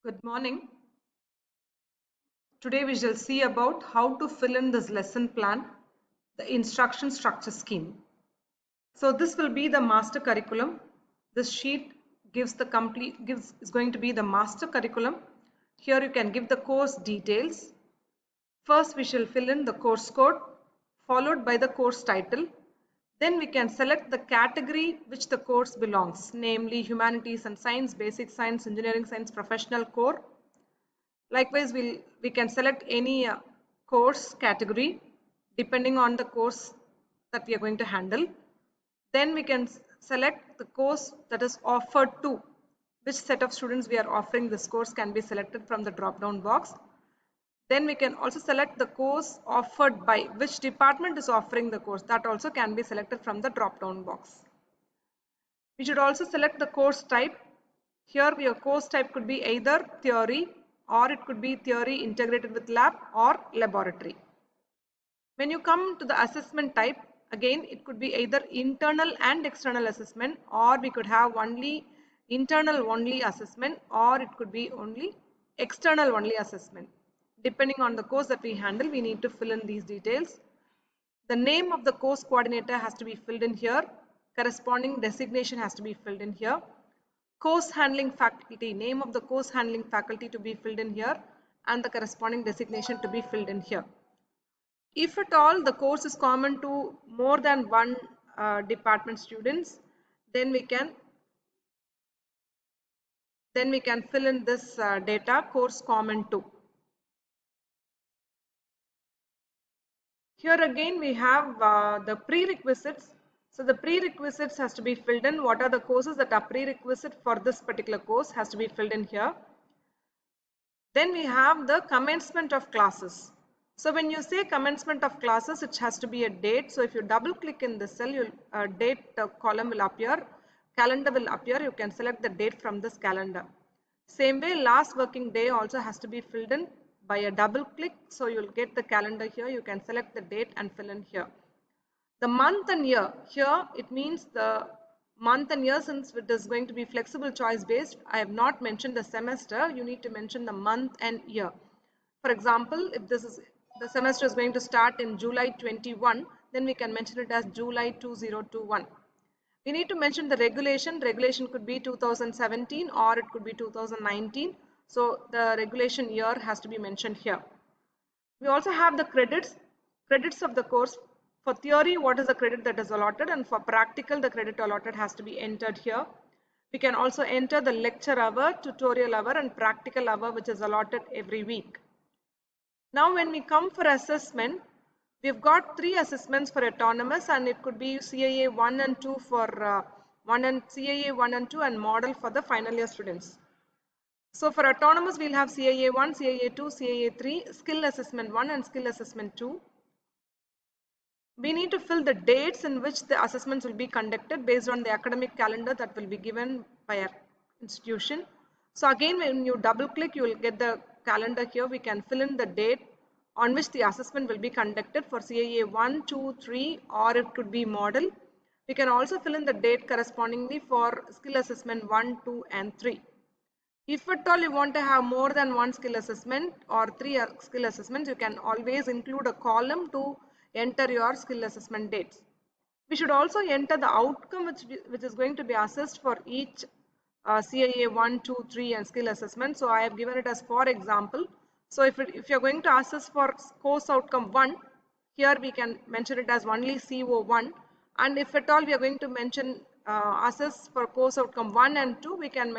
Good morning. Today we shall see about how to fill in this lesson plan, the instruction structure scheme. So this will be the master curriculum. This sheet is going to be the master curriculum. Here you can give the course details. First we shall fill in the course code followed by the course title. Then we can select the category which the course belongs, namely humanities and science, basic science, engineering science, professional core. Likewise, we can select any course category depending on the course that we are going to handle. Then we can select the course that is offered to. Which set of students we are offering this course can be selected from the drop down box. Then we can also select the course offered by, which department is offering the course, that also can be selected from the drop down box. We should also select the course type. Here your course type could be either theory or it could be theory integrated with lab or laboratory. When you come to the assessment type, again it could be either internal and external assessment, or we could have only internal only assessment, or it could be only external only assessment. Depending on the course that we handle, we need to fill in these details. The name of the course coordinator has to be filled in here. Corresponding designation has to be filled in here. Course handling faculty, name of the course handling faculty to be filled in here, and the corresponding designation to be filled in here. If at all the course is common to more than one department students, then we can fill in this data course common to. Here again we have the prerequisites. So the prerequisites has to be filled in. What are the courses that are prerequisite for this particular course has to be filled in here. Then we have the commencement of classes. So when you say commencement of classes, it has to be a date. So if you double click in this cell, date column will appear, calendar will appear. You can select the date from this calendar. Same way, last working day also has to be filled in by a double click. So you'll get the calendar here. You can select the date and fill in here. The month and year, here it means the month and year, since it is going to be flexible choice based. I have not mentioned the semester. You need to mention the month and year. For example, if this is the semester is going to start in July 21, then we can mention it as July 2021. We need to mention the regulation. Regulation could be 2017 or it could be 2019. So the regulation year has to be mentioned here. We also have the credits of the course. For theory, what is the credit that is allotted, and for practical, the credit allotted has to be entered here. We can also enter the lecture hour, tutorial hour, and practical hour, which is allotted every week. Now when we come for assessment, we've got 3 assessments for autonomous, and it could be CAA 1 and 2 for CAA 1 and 2 and model for the final year students. So for autonomous, we'll have CAA 1, CAA 2, CAA 3, skill assessment 1 and skill assessment 2. We need to fill the dates in which the assessments will be conducted based on the academic calendar that will be given by our institution. So again, when you double click, you will get the calendar here. We can fill in the date on which the assessment will be conducted for CAA 1, 2, 3, or it could be model. We can also fill in the date correspondingly for skill assessment 1, 2, and 3. If at all you want to have more than one skill assessment or 3 skill assessments, you can always include a column to enter your skill assessment dates. We should also enter the outcome which is going to be assessed for each CAA 1, 2, 3 and skill assessment. So I have given it as for example. So if you're going to assess for course outcome 1, here we can mention it as only CO1, and if at all we are going to mention assess for course outcome 1 and 2, we can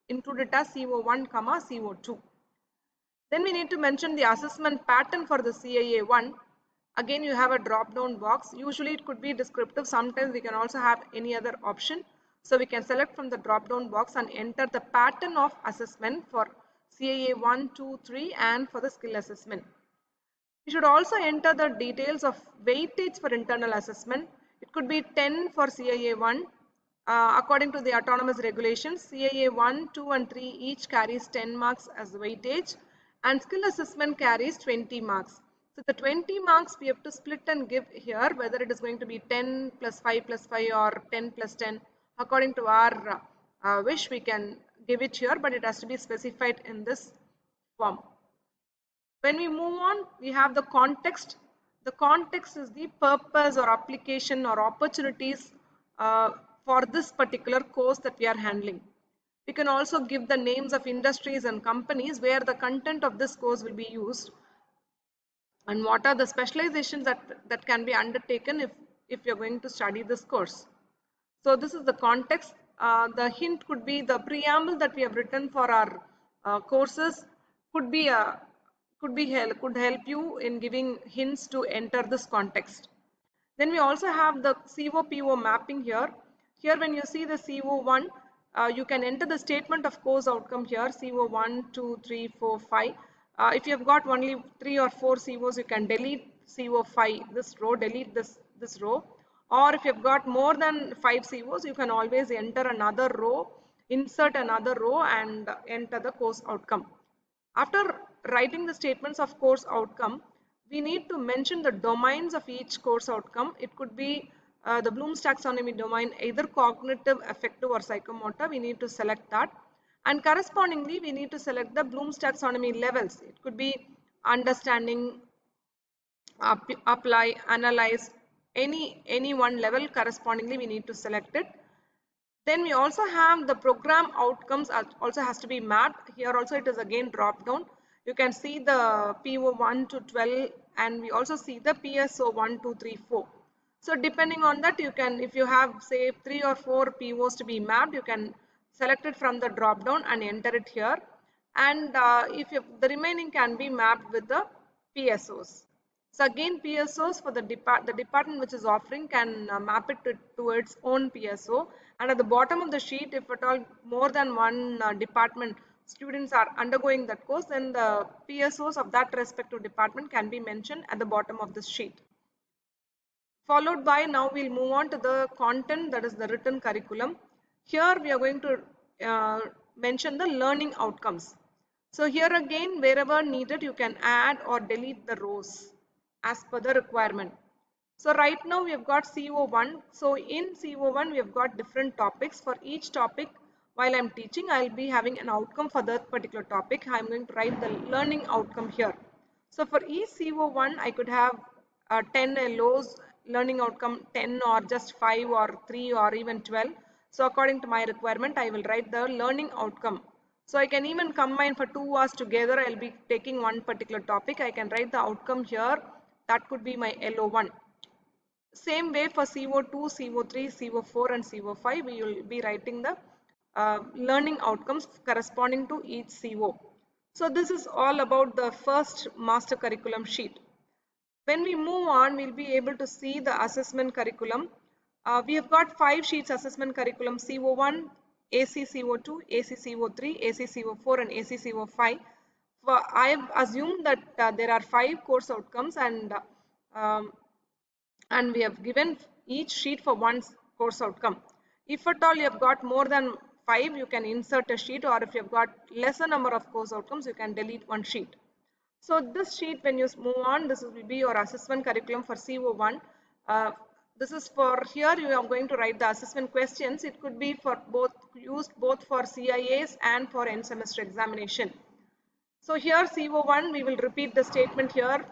include it as CO1, CO2. Then we need to mention the assessment pattern for the CAA 1. Again, you have a drop down box. Usually it could be descriptive. Sometimes we can also have any other option. So we can select from the drop down box and enter the pattern of assessment for CAA 1, 2, 3 and for the skill assessment. You should also enter the details of weightage for internal assessment. It could be 10 for CAA 1. According to the autonomous regulations, CAA 1, 2 and 3 each carries 10 marks as weightage, and skill assessment carries 20 marks. So the 20 marks we have to split and give here, whether it is going to be 10 plus 5 or 10 plus 10. According to our wish, we can give it here, but it has to be specified in this form. When we move on, we have the context. The context is the purpose or application or opportunities for this particular course that we are handling. We can also give the names of industries and companies where the content of this course will be used, and what are the specializations that can be undertaken if you're going to study this course. So this is the context. The hint could be the preamble that we have written for our courses could be could help you in giving hints to enter this context. Then we also have the CO-PO mapping here. Here when you see the CO1, you can enter the statement of course outcome here, CO1, 2, 3, 4, 5. If you have got only 3 or 4 COs, you can delete CO5, this row, delete this row. Or if you have got more than 5 COs, you can always enter another row, insert another row and enter the course outcome. After writing the statements of course outcome, we need to mention the domains of each course outcome. It could be the Bloom's taxonomy domain, either cognitive, affective or psychomotor. We need to select that. And correspondingly, we need to select the Bloom's taxonomy levels. It could be understanding, apply, analyze, any one level. Correspondingly, we need to select it. Then we also have the program outcomes also has to be mapped. Here also it is again drop down. You can see the PO 1 to 12 and we also see the PSO 1, 2, 3, 4. So depending on that, you can, if you have say 3 or 4 POs to be mapped, you can select it from the drop down and enter it here. And the remaining can be mapped with the PSOs. So again, PSOs for the department which is offering can map it to its own PSO, and at the bottom of the sheet, if at all more than one department students are undergoing that course, then the PSOs of that respective department can be mentioned at the bottom of this sheet. Followed by, now we'll move on to the content, that is the written curriculum. Here we are going to mention the learning outcomes. So here again, wherever needed, you can add or delete the rows as per the requirement. So right now we have got CO1. So in CO1 we have got different topics. For each topic, while I'm teaching, I'll be having an outcome for that particular topic. I'm going to write the learning outcome here. So for each CO1, I could have 10 LOs, learning outcome 10 or just 5 or 3 or even 12. So according to my requirement, I will write the learning outcome. So I can even combine for 2 hours together. I'll be taking one particular topic. I can write the outcome here. That could be my LO1. Same way for CO2, CO3, CO4 and CO5, we will be writing the learning outcomes corresponding to each CO. So this is all about the first master curriculum sheet. When we move on, we'll be able to see the assessment curriculum. We have got 5 sheets assessment curriculum: CO1, ACCO2, ACCO3, ACCO4 and ACCO5. I have assumed that there are 5 course outcomes and we have given each sheet for one course outcome. If at all you have got more than 5, you can insert a sheet, or if you have got lesser number of course outcomes, you can delete one sheet. So this sheet, when you move on, this will be your assessment curriculum for CO1. This is for, here you are going to write the assessment questions. It could be for used both for CIAs and for end semester examination. So here CO1, we will repeat the statement here,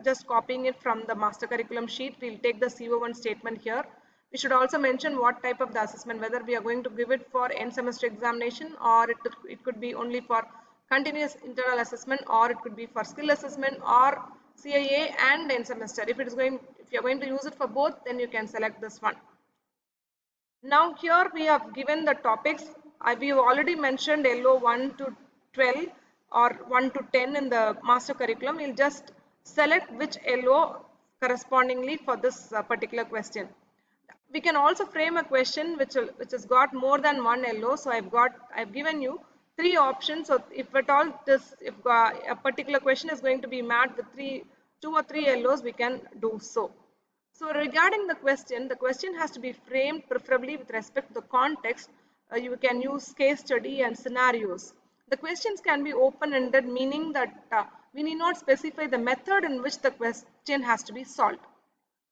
just copying it from the master curriculum sheet. We'll take the CO1 statement here. We should also mention what type of the assessment, whether we are going to give it for end semester examination, or it could be only for continuous internal assessment, or it could be for skill assessment or CIA and end semester. If you are going to use it for both, then you can select this one. Now here we have given the topics. We have already mentioned LO 1 to 12 or 1 to 10 in the master curriculum. We'll just select which LO correspondingly for this particular question. We can also frame a question which has got more than one LO. So I've given you 3 options. So if at all if a particular question is going to be mapped with 2 or 3 LOs, we can do so. So regarding the question has to be framed preferably with respect to the context. You can use case study and scenarios. The questions can be open-ended, meaning that we need not specify the method in which the question has to be solved.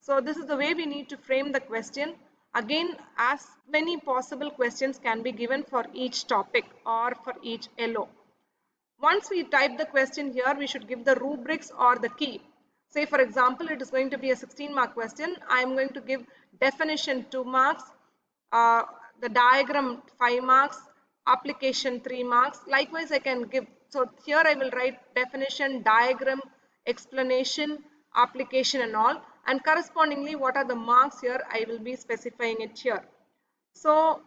So this is the way we need to frame the question. Again, as many possible questions can be given for each topic or for each LO. Once we type the question here, we should give the rubrics or the key. Say for example, it is going to be a 16-mark question. I am going to give definition 2 marks, uh, the diagram 5 marks, application 3 marks. Likewise, I can give, so here I will write definition, diagram, explanation, application and all, and correspondingly what are the marks here, I will be specifying it here. So,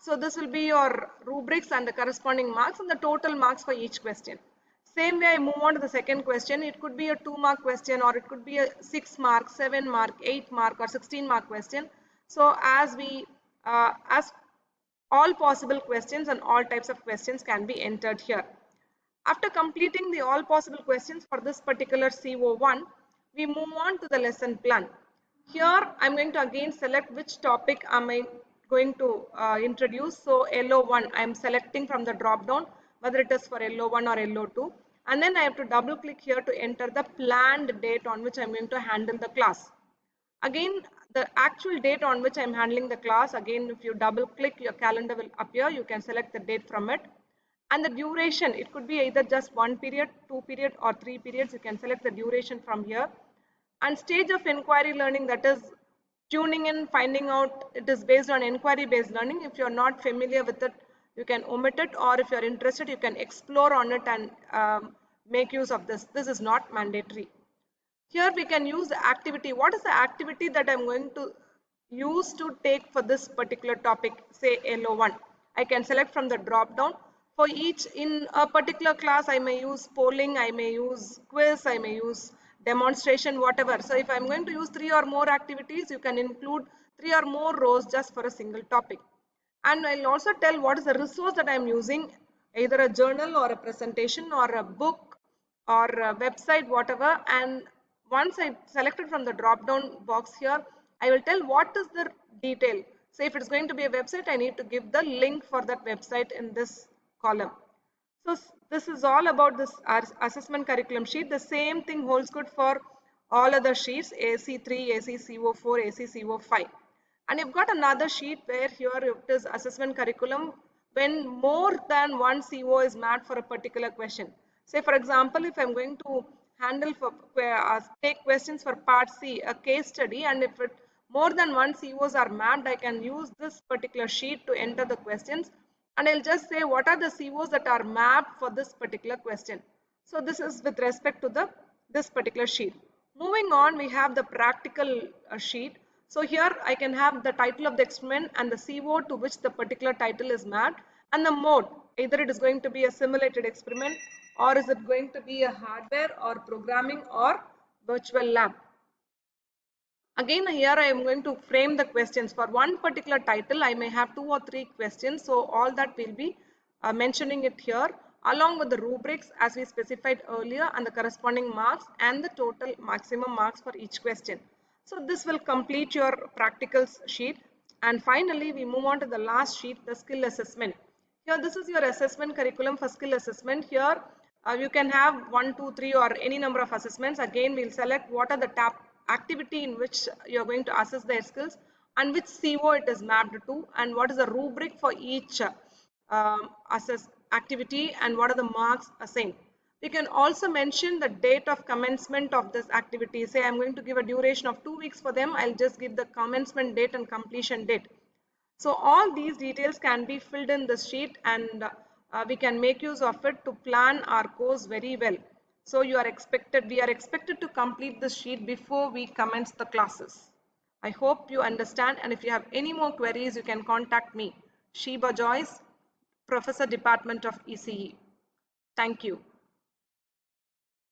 so this will be your rubrics and the corresponding marks and the total marks for each question. Same way I move on to the second question. It could be a 2-mark question, or it could be a 6-mark, 7-mark, 8-mark or 16-mark question. So as all possible questions and all types of questions can be entered here. After completing the all possible questions for this particular CO1, we move on to the lesson plan. Here I'm going to again select which topic am I going to introduce. So LO1 I'm selecting from the drop down whether it is for LO1 or LO2, and then I have to double click here to enter the planned date on which I'm going to handle the class. Again, the actual date on which I'm handling the class, again if you double click, your calendar will appear. You can select the date from it. And the duration, it could be either just 1 period, 2 period or 3 periods. You can select the duration from here. And stage of inquiry learning, that is tuning in, finding out, it is based on inquiry based learning. If you're not familiar with it, you can omit it, or if you're interested, you can explore on it and make use of this. This is not mandatory. Here we can use the activity. What is the activity that I'm going to use to take for this particular topic, say LO1? I can select from the drop down. For each, in a particular class, I may use polling, I may use quiz, I may use demonstration, whatever. So if I'm going to use 3 or more activities, you can include 3 or more rows just for a single topic. And I'll also tell what is the resource that I'm using, either a journal or a presentation or a book or a website, whatever. And once I selected from the drop down box here, I will tell what is the detail. So if it's going to be a website, I need to give the link for that website in this column. So this is all about this assessment curriculum sheet. The same thing holds good for all other sheets, AC3, ACCO4, ACCO5. And you've got another sheet where here it is assessment curriculum when more than one CO is mapped for a particular question. Say for example, if I'm going to handle for take questions for part C, a case study, and if it more than one COs are mapped, I can use this particular sheet to enter the questions, and I'll just say what are the COs that are mapped for this particular question. So this is with respect to this particular sheet. Moving on, we have the practical sheet. So here I can have the title of the experiment and the CO to which the particular title is mapped, and the mode, either it is going to be a simulated experiment, or is it going to be a hardware or programming or virtual lab. Again, here I am going to frame the questions. For one particular title, I may have 2 or 3 questions. So all that will be mentioning it here, along with the rubrics as we specified earlier, and the corresponding marks and the total maximum marks for each question. So this will complete your practicals sheet. And finally, we move on to the last sheet, the skill assessment. Here, this is your assessment curriculum for skill assessment. Here, you can have 1, 2, 3 or any number of assessments. Again, we'll select what are the activity in which you're going to assess their skills and which CO it is mapped to, and what is the rubric for each assess activity and what are the marks assigned. We can also mention the date of commencement of this activity. Say I'm going to give a duration of 2 weeks for them, I'll just give the commencement date and completion date. So all these details can be filled in this sheet, and we can make use of it to plan our course very well. So we are expected to complete this sheet before we commence the classes. I hope you understand, and if you have any more queries, you can contact me, Sheba Joyce, Professor, Department of ECE. Thank you.